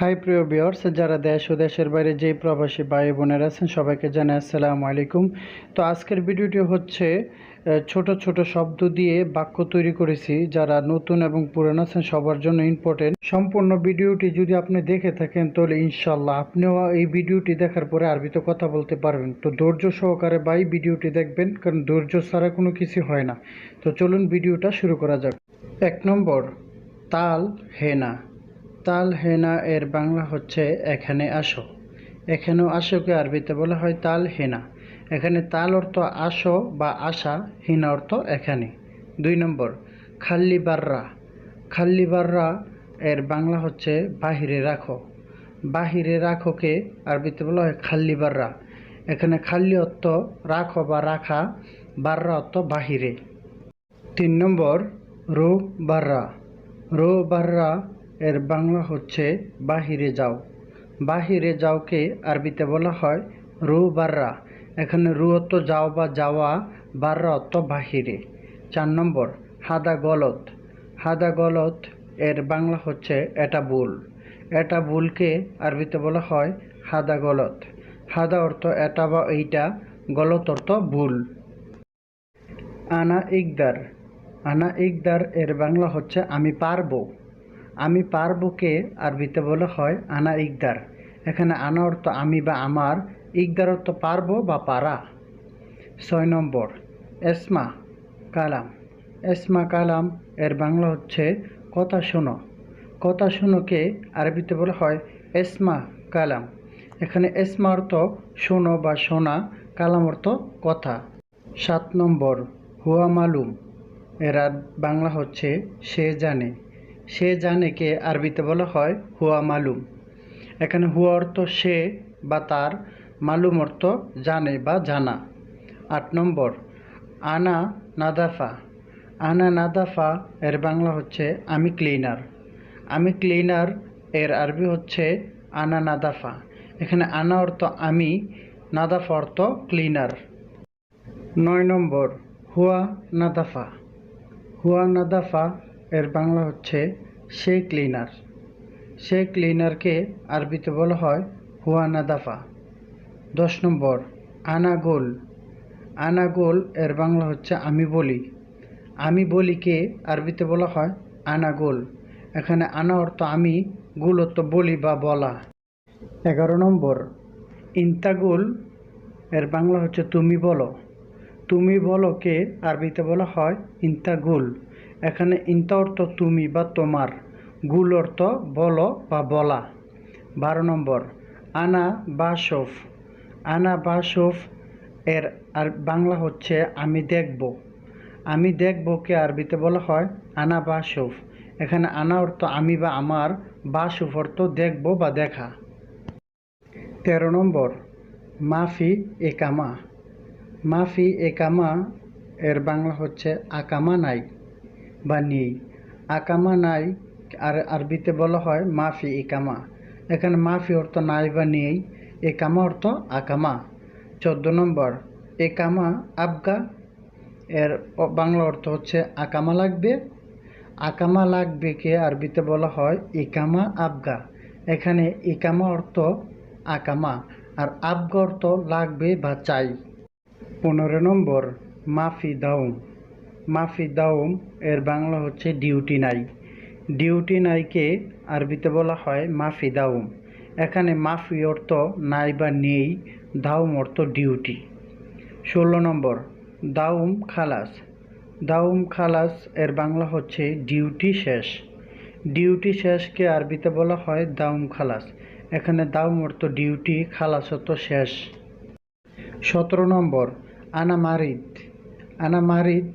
High প্রিয় viewers, যারা দেশ ও দেশের বাইরে যেই প্রবাসী ভাই বোনেরা আছেন সবাইকে জানাই আসসালামু আলাইকুম। তো আজকের ভিডিওটি হচ্ছে ছোট ছোট শব্দ দিয়ে বাক্য তৈরি করেছি। যারা নতুন এবং পুরানো আছেন সবার জন্য ইম্পর্টেন্ট। সম্পূর্ণ ভিডিওটি যদি আপনি দেখে থাকেন তাহলে ইনশাল্লাহ আপনিও এই ভিডিওটি দেখার পরে আরবিতে কথা বলতে পারবেন। তো ধৈর্য সহকারে ভাই ভিডিওটি দেখবেন, কারণ ধৈর্য ছাড়া কোনো কিছু হয় না। তো চলুন ভিডিওটা শুরু করা যাক। 1 নম্বর, তাল হেনা। তাল হেনা এর বাংলা হচ্ছে এখানে আসো। এখানেও আসোকে আরবিতে বলা হয় তাল হেনা। এখানে তাল অর্থ আসো বা আসা, হেনা অর্থ এখানে। 2 নম্বর, খাল্লি বাররা। খাল্লি বাররা এর বাংলা হচ্ছে বাহিরে রাখো। বাহিরে রাখোকে আরবিতে বলা হয় খাল্লি বাররা। এখানে খাল্লি অর্থ রাখো বা রাখা, বাররা অর্থ বাহিরে। 3 নম্বর, রো বাররা। রো বাররা এর বাংলা হচ্ছে বাহিরে যাও। বাহিরে যাওকে আরবিতে বলা হয় রু বাররা। এখানে রু অর্থ যাও বা যাওয়া, বাররা অর্থ বাহিরে। 4 নম্বর, হাদা গলত। হাদা গলত এর বাংলা হচ্ছে এটা ভুল। এটা ভুলকে আরবিতে বলা হয় হাদা গলত। হাদা অর্থ এটা বা এইটা, গলত অর্থ ভুল। আনা ইকদার। আনা ইকদার এর বাংলা হচ্ছে আমি পারবো। আমি পারবোকে আরবিতে বলা হয় আনা ইকদার। এখানে আনা অর্থ আমি বা আমার, ইকদার অর্থ পারবো বা পারা। 6 নম্বর, এসমা কালাম। এসমা কালাম এর বাংলা হচ্ছে কথা শোনো। কথা শোনোকে আরবিতে বলা হয় এসমা কালাম। এখানে এসমা অর্থ শোনো বা শোনা, কালাম অর্থ কথা। 7 নম্বর, হুয়া মালুম। এর বাংলা হচ্ছে সে জানে। সে জানেকে আরবিতে বলা হয় হুয়া মালুম। এখানে হুয়া অর্থ সে বা তার, মালুম অর্থ জানে বা জানা। 8 নম্বর, আনা নাদাফা। আনা নাদাফা এর বাংলা হচ্ছে আমি ক্লিনার। আমি ক্লিনার এর আরবি হচ্ছে আনা নাদাফা। এখানে আনা অর্থ আমি, নাদাফা অর্থ ক্লিনার। 9 নম্বর, হুয়া নাদাফা। হুয়া নাদাফা এর বাংলা হচ্ছে সে ক্লিনার। সে ক্লিনারকে আরবিতে বলা হয় হুয়া নাদাফা। 10 নম্বর, আনা গোল। আনা গোল এর বাংলা হচ্ছে আমি বলি। আমি বলিকে আরবিতে বলা হয় আনা গোল। এখানে আনা অর্থ আমি, গোল অর্থ বলি বা বলা। 11 নম্বর, ইন্তাগুল এর বাংলা হচ্ছে তুমি বলো। তুমি বলোকে আরবিতে বলা হয় ইন্তাগুল। এখানে ইন্তা অর্থ তুমি বা তোমার, গুল অর্থ বলো বা বলা। 12 নম্বর, আনা বাসফ। আনা বাসফ এর আর বাংলা হচ্ছে আমি দেখব। আমি দেখবকে আরবিতে বলা হয় আনা বাসফ। এখানে আনা অর্থ আমি বা আমার, বাসফ অর্থ দেখব বা দেখা। 13 নম্বর, মাফি একামা। মাফি একামা এর বাংলা হচ্ছে আকামা নাই বা নেই। আকামা নাই আর আরবিতে বলা হয় মাফি একামা। এখানে মাফি অর্থ নাই বা নেই, একামা অর্থ আকামা। 14 নম্বর, একামা আবগা এর বাংলা অর্থ হচ্ছে আকামা লাগবে। আকামা লাগবেকে আরবিতে বলা হয় ইকামা আবগা। এখানে ইকামা অর্থ আকামা আর আবগা অর্থ লাগবে বা চাই। 15 নম্বর, মাফি দাউম। মাফি দাউম এর বাংলা হচ্ছে ডিউটি নাই। ডিউটি নাইকে আরবিতে বলা হয় মাফি দাউম। এখানে মাফি অর্থ নাই বা নেই, দাউম অর্থ ডিউটি। 16 নম্বর, দাউম খালাস। দাউম খালাস এর বাংলা হচ্ছে ডিউটি শেষ। ডিউটি শেষকে আরবিতে বলা হয় দাউম খালাস। এখানে দাউম অর্থ ডিউটি, খালাস অর্থ শেষ। 17 নম্বর, আনা মারিদ। আনা মারিদ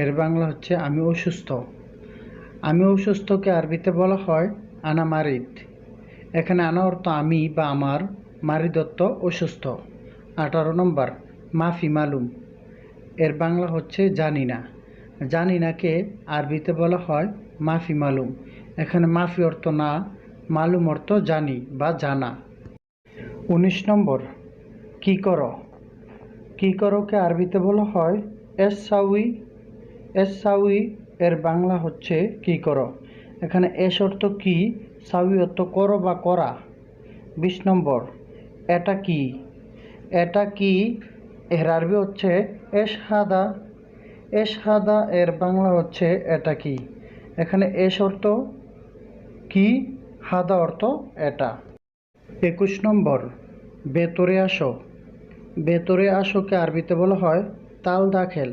এর বাংলা হচ্ছে আমি অসুস্থ। আমি অসুস্থকে আরবিতে বলা হয় আনা মারিদ। এখানে আনা অর্থ আমি বা আমার, মারিদ অর্থ অসুস্থ। 18 নম্বর, মাফি মালুম। এর বাংলা হচ্ছে জানি না। জানি নাকে আরবিতে বলা হয় মাফি মালুম। এখানে মাফি অর্থ না, মালুম অর্থ জানি বা জানা। 19 নম্বর, কি করো। কি করোকে আরবিতে বলা হয় এস সাউই। এস সাউই এর বাংলা হচ্ছে কি করো। এখানে এস অর্থ কি, সাউই অর্থ করো বা করা। 20 নম্বর, এটা কি? এটা কি এর আরবি হচ্ছে এশহাদা। এশহাদা এর বাংলা হচ্ছে এটা কি। এখানে এশ অর্থ কি, হাদা অর্থ এটা। 21 নম্বর, ভেতরে আসো। ভেতরে আসোকে আরবিতে বলা হয় তাল দাখেল।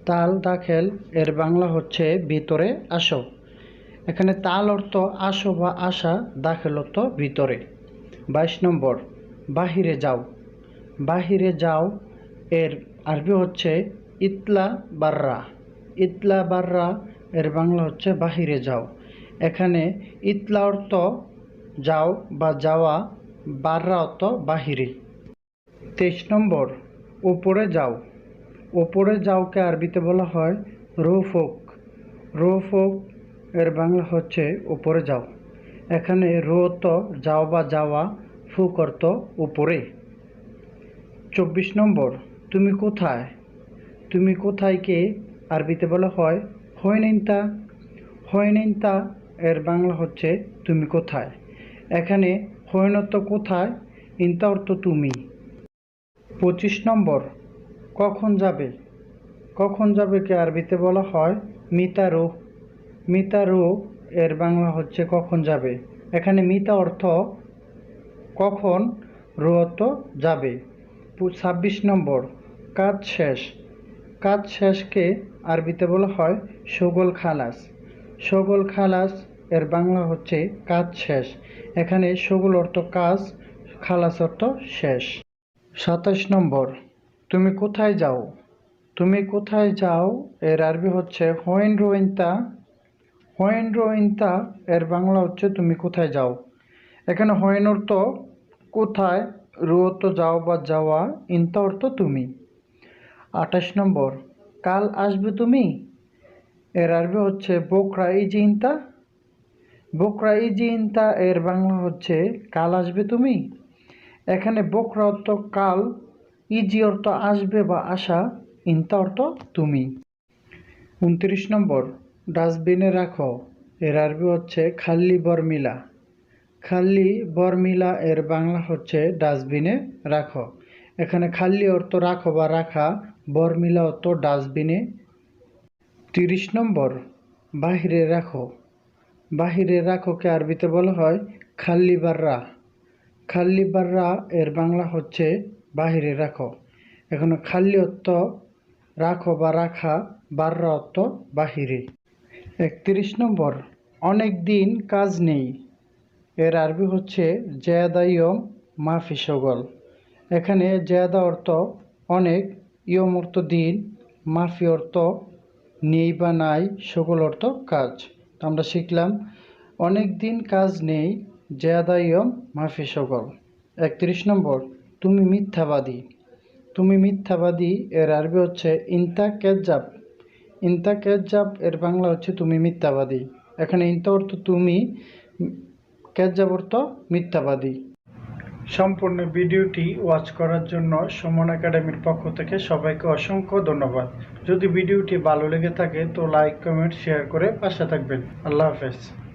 তাল দাখেল এর বাংলা হচ্ছে ভিতরে আসো। এখানে তাল অর্থ আসো বা আসা, দাখেল অর্থ ভিতরে। 22 নম্বর, বাহিরে যাও। বাহিরে যাও এর আরবি হচ্ছে ইতলা বাররা। ইতলা বাররা এর বাংলা হচ্ছে বাহিরে যাও। এখানে ইতলা অর্থ যাও বা যাওয়া, বাররা অর্থ বাহিরে। 23 নম্বর, উপরে যাও। উপরে যাওকে আরবিতে বলা হয় রোফক। রোফক এর বাংলা হচ্ছে উপরে যাও। এখানে রো অর্থ যাও বা যাওয়া, ফুক অর্থ উপরে। 24 নম্বর, তুমি কোথায়? তুমি কোথায়কে আরবিতে বলা হয় হয়নিনতা। হয়নিনতা এর বাংলা হচ্ছে তুমি কোথায়। এখানে হয়ন অর্থ কোথায়, ইনতা অর্থ তুমি। 25 নম্বর, কখন যাবে? কখন যাবেকে আরবিতে বলা হয় মিতারো। মিতারো এর বাংলা হচ্ছে কখন যাবে। এখানে মিতা অর্থ কখন, রো অর্থ যাবে। 26 নম্বর, কাজ শেষ। কাজ শেষকে আরবিতে বলা হয় শগল খালাস। শগল খালাস এর বাংলা হচ্ছে কাজ শেষ। এখানে শগল অর্থ কাজ, খালাস অর্থ শেষ। 27 নম্বর, তুমি কোথায় যাও? তুমি কোথায় যাও এর আরবি হচ্ছে হোয়েন রোইনতা। হোয়েন রোইনতা এর বাংলা হচ্ছে তুমি কোথায় যাও। এখানে হোয়েন অর্থ কোথায়, রো অর্থ যাও বা যাওয়া, ইনতা অর্থ তুমি। 28 নম্বর, কাল আসবে তুমি? এর আরবি হচ্ছে বোকরা ইজি ইনতা। বোকরা ইজি ইনতা এর বাংলা হচ্ছে কাল আসবে তুমি। এখানে বোকরা অর্থ কাল, ইজি অর্থ আসবে বা আসা, ইনতা অর্থ তুমি। 29 নম্বর, ডাস্টবিনে রাখো। এর আরবি হচ্ছে খাল্লি বরমিলা। খাল্লি বরমিলা এর বাংলা হচ্ছে ডাস্টবিনে রাখো। এখানে খাল্লি অর্থ রাখো বা রাখা, বরমিলা অর্থ ডাস্টবিনে। 30 নম্বর, বাহিরে রাখো। বাহিরে রাখোকে আরবিতে বলা হয় খাল্লি বাররা। খাল্লি বাররা এর বাংলা হচ্ছে বাহিরে রাখো। এখানে খাল্লি অর্থ রাখো বা রাখা, বাররা অর্থ বাহিরে। 31 নম্বর, অনেক দিন কাজ নেই। এর আরবি হচ্ছে জেয়াদা ইয়ম মাফি শগল। এখানে জেয়াদা অর্থ অনেক, ইয়ম অর্থ দিন, মাফি অর্থ নেই বা নাই, শগল অর্থ কাজ। তো আমরা শিখলাম অনেক দিন কাজ নেই, জেয়াদা ইয়ম মাফি শগল। 31 নম্বর, তুমি মিথ্যাবাদী। তুমি মিথ্যাবাদী এর আরবি হচ্ছে ইনতা কেজ্জাব। ইনতা কেজ্জাব এর বাংলা হচ্ছে তুমি মিথ্যাবাদী। এখানে ইনতা অর্থ তুমি, কেজ্জাব অর্থ মিথ্যাবাদী। সম্পূর্ণ ভিডিওটি ওয়াচ করার জন্য সুমন একাডেমির পক্ষ থেকে সবাইকে অসংখ্য ধন্যবাদ। যদি ভিডিওটি ভালো লেগে থাকে তো লাইক, কমেন্ট, শেয়ার করে পাশে থাকবেন। আল্লাহ হাফেজ।